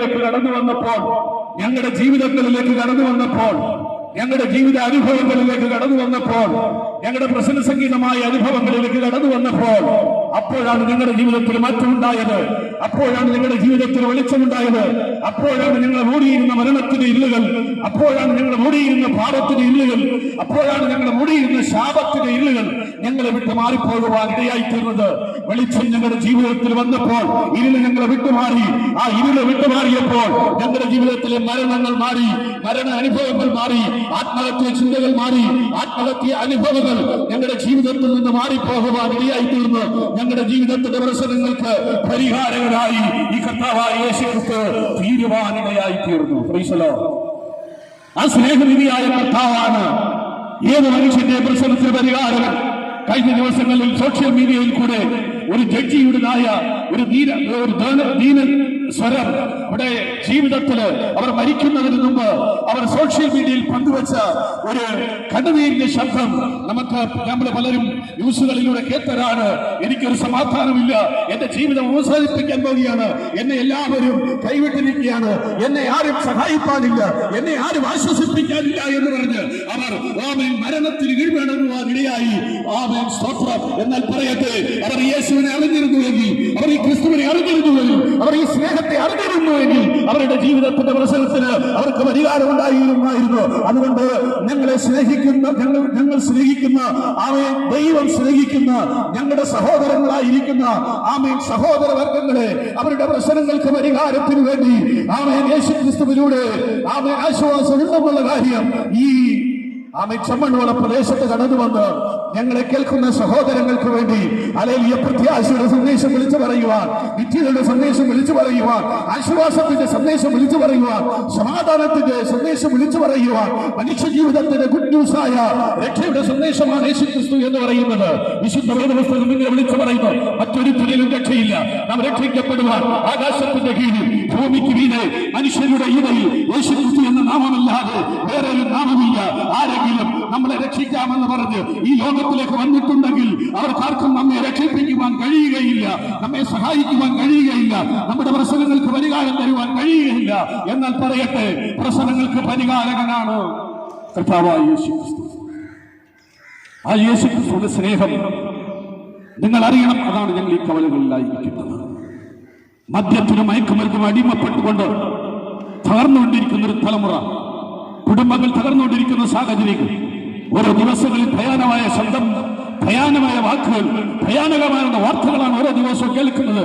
ജീവിതങ്ങളിലേക്ക് കടന്നു വന്നപ്പോൾ, ഞങ്ങളുടെ ജീവിതങ്ങളിലേക്ക് കടന്നു വന്നപ്പോൾ, ഞങ്ങളുടെ ജീവിത അനുഭവങ്ങളിലേക്ക് കടന്നു വന്നപ്പോൾ, ഞങ്ങളുടെ പ്രസന്ന സംഗീതമായ അനുഭവങ്ങളിലേക്ക് കടന്നു വന്നപ്പോൾ, അപ്പോഴാണ് നിങ്ങളുടെ ജീവിതത്തിൽ മാറ്റമുണ്ടായത്. അപ്പോഴാണ് നിങ്ങളുടെ ജീവിതത്തിൽ വെളിച്ചമുണ്ടായത്. അപ്പോഴാണ് ഞങ്ങൾ മൂടിയിരുന്ന മരണത്തിന്റെ ഇരുളുകൾ, അപ്പോഴാണ് ഞങ്ങൾ മൂടിയിരുന്ന പാപത്തിന്റെ ഇരുളുകൾ, അപ്പോഴാണ് ഞങ്ങൾ മൂടിയിരുന്ന ശാപത്തിന്റെ ഇരുളുകൾ ഞങ്ങളെ വിട്ട് മാറിപ്പോകുവാൻ ഇടയായിത്തീർന്നത്. വെളിച്ചം ഞങ്ങളുടെ ജീവിതത്തിൽ വന്നപ്പോൾ ഇരുള് ഞങ്ങളെ വിട്ടുമാറി. ആ ഇരുള് വിട്ടുമാറിയപ്പോൾ ഞങ്ങളുടെ ജീവിതത്തിലെ മരണങ്ങൾ മാറി, മരണ അനുഭവങ്ങൾ മാറി, ആത്മഹത്യ ചിന്തകൾ മാറി, ആത്മഹത്യ അനുഭവങ്ങൾ ഞങ്ങളുടെ ജീവിതത്തിൽ നിന്ന് മാറിപ്പോകുവാൻ ഇടയായിത്തീർന്നു. ഞങ്ങളുടെ ജീവിതത്തിന്റെ പ്രശ്നങ്ങൾക്ക് പരിഹാരകരായി ഈ കർത്താവായ യേശു ക്രിസ്തു തീരുവാനിടയായിത്തീർന്നു. Praise the Lord. ആ സ്നേഹനിധിയായ കർത്താവാണ് ഏത് മനുഷ്യന്റെ പ്രശ്നത്തിന് പരിഹാരകൻ. കഴിഞ്ഞ ദിവസങ്ങളിൽ സോഷ്യൽ മീഡിയയിൽ കൂടെ ഒരു ജഡ്ജിയുടേതായ ഒരു ദീന സ്വരം ഇവിടെ ജീവിതത്തില് അവർ മരിക്കുന്നതിന് മുമ്പ് അവർ സോഷ്യൽ മീഡിയയിൽ പങ്കുവച്ച ഒരു കണ്ണുനീരിന്റെ ശബ്ദം നമ്മൾ പലരും ന്യൂസുകളിലൂടെ കേട്ടതാണ്. എനിക്കൊരു സമാധാനമില്ല, എന്റെ ജീവിതം അവസാനിപ്പിക്കാൻ പോവുകയാണ്, എന്നെ എല്ലാവരും കൈവിട്ടിരിക്കുകയാണ്, എന്നെ ആരും സഹായിക്കാനില്ല, എന്നെ ആരും ആശ്വസിപ്പിക്കാനില്ല എന്ന് പറഞ്ഞ് അവർ ആമേൻ മരണത്തിന് കീഴ്വണങ്ങുവാൻ ഇടയായി. ആമേൻ സ്തോത്രം. എന്നാൽ പറയട്ടെ, അവർ യേശുവിനെ അറിഞ്ഞിരുന്നുവെങ്കിൽ, അവർ ഈ ക്രിസ്തുവിനെ അറിഞ്ഞിരുന്നുവെങ്കിൽ, അവർ ഈ സ്നേഹത്തെ അറിഞ്ഞിരുന്നുവെങ്കിൽ അവരുടെ ജീവിതത്തിന്റെ പ്രശ്നത്തിന് അവർക്ക് പരിഹാരം ഉണ്ടായിരുന്നായിരുന്നു. അതുകൊണ്ട് ഞങ്ങളെ സ്നേഹിക്കുന്ന ഞങ്ങൾ സ്നേഹിക്കുന്ന ആമേൻ ദൈവം സ്നേഹിക്കുന്ന ഞങ്ങളുടെ സഹോദരങ്ങളായിരിക്കുന്ന ആമേൻ സഹോദരവർഗങ്ങളെ അവരുടെ പ്രശ്നങ്ങൾക്ക് പരിഹാരത്തിന് വേണ്ടി ആമേൻ യേശു ക്രിസ്തുവിലൂടെ ആമേൻ ആശ്വാസമുണ്ടെന്നുള്ള കാര്യം ഈ ആമേൻ ചെമ്മണ്ണൂർ പ്രദേശത്ത് കടന്നു വന്ന് ഞങ്ങളെ കേൾക്കുന്ന സഹോദരങ്ങൾക്ക് വേണ്ടി ഹല്ലേലൂയ പ്രത്യാശയുടെ സന്ദേശം വിളിച്ചു പറയുവാൻ, നിത്യതയുടെ സന്ദേശം വിളിച്ചു പറയുവാൻ, ആശ്വാസത്തിന്റെ സന്ദേശം വിളിച്ചു പറയുവാൻ, സമാധാനത്തിന്റെ സന്ദേശം വിളിച്ചു പറയുവാൻ, മനുഷ്യ ജീവിതത്തിന്റെ ഗുഡ് ന്യൂസായ രക്ഷയുടെ സന്ദേശമാണ് യേശു ക്രിസ്തു എന്ന് പറയുന്നത്. വിശുദ്ധ വേദപുസ്തകം ഇങ്ങനെ വിളിച്ചു പറയുന്നു, മറ്റൊരു തുല്യനും രക്ഷയില്ല, നാം രക്ഷിക്കപ്പെടുവാൻ ആകാശത്തിന്റെ കീഴിൽ ഭൂമിക്ക് വീണെ മനുഷ്യരുടെ ഇടയിൽ യേശു ക്രിസ്തു എന്ന നാമമല്ലാതെ വേറൊരു നാമമില്ല. ആരെങ്കിലും നമ്മളെ രക്ഷിക്കാമെന്ന് പറഞ്ഞ് ഈ ലോകത്തിലേക്ക് വന്നിട്ടുണ്ടെങ്കിൽ അവർക്കാർക്കും നമ്മെ രക്ഷിപ്പിക്കുവാൻ കഴിയുകയില്ല, നമ്മെ സഹായിക്കുവാൻ കഴിയുകയില്ല, നമ്മുടെ പ്രശ്നങ്ങൾക്ക് പരിഹാരം തരുവാൻ കഴിയുകയില്ല. എന്നാൽ പറയട്ടെ, പ്രശ്നങ്ങൾക്ക് പരിഹാരകനാണ് കർത്താവായ യേശു ക്രിസ്തു. ആ യേശു ക്രിസ്തുവിന്റെ സ്നേഹം നിങ്ങൾ അറിയണം. അതാണ് ഞങ്ങൾ ഈ കവലകളിലായിരിക്കുന്നത്. മദ്യത്തിനും മയക്കുമരുന്നും അടിമപ്പെട്ടുകൊണ്ട് തകർന്നുകൊണ്ടിരിക്കുന്ന ഒരു തലമുറ, കുടുംബങ്ങൾ തകർന്നുകൊണ്ടിരിക്കുന്ന സാഹചര്യങ്ങൾ, ഓരോ ദിവസങ്ങളിൽ ഭയാനമായ ശബ്ദം, ഭയാനമായ വാക്കുകൾ, ഭയാനകമായ വാർത്തകളാണ് ഓരോ ദിവസവും കേൾക്കുന്നത്.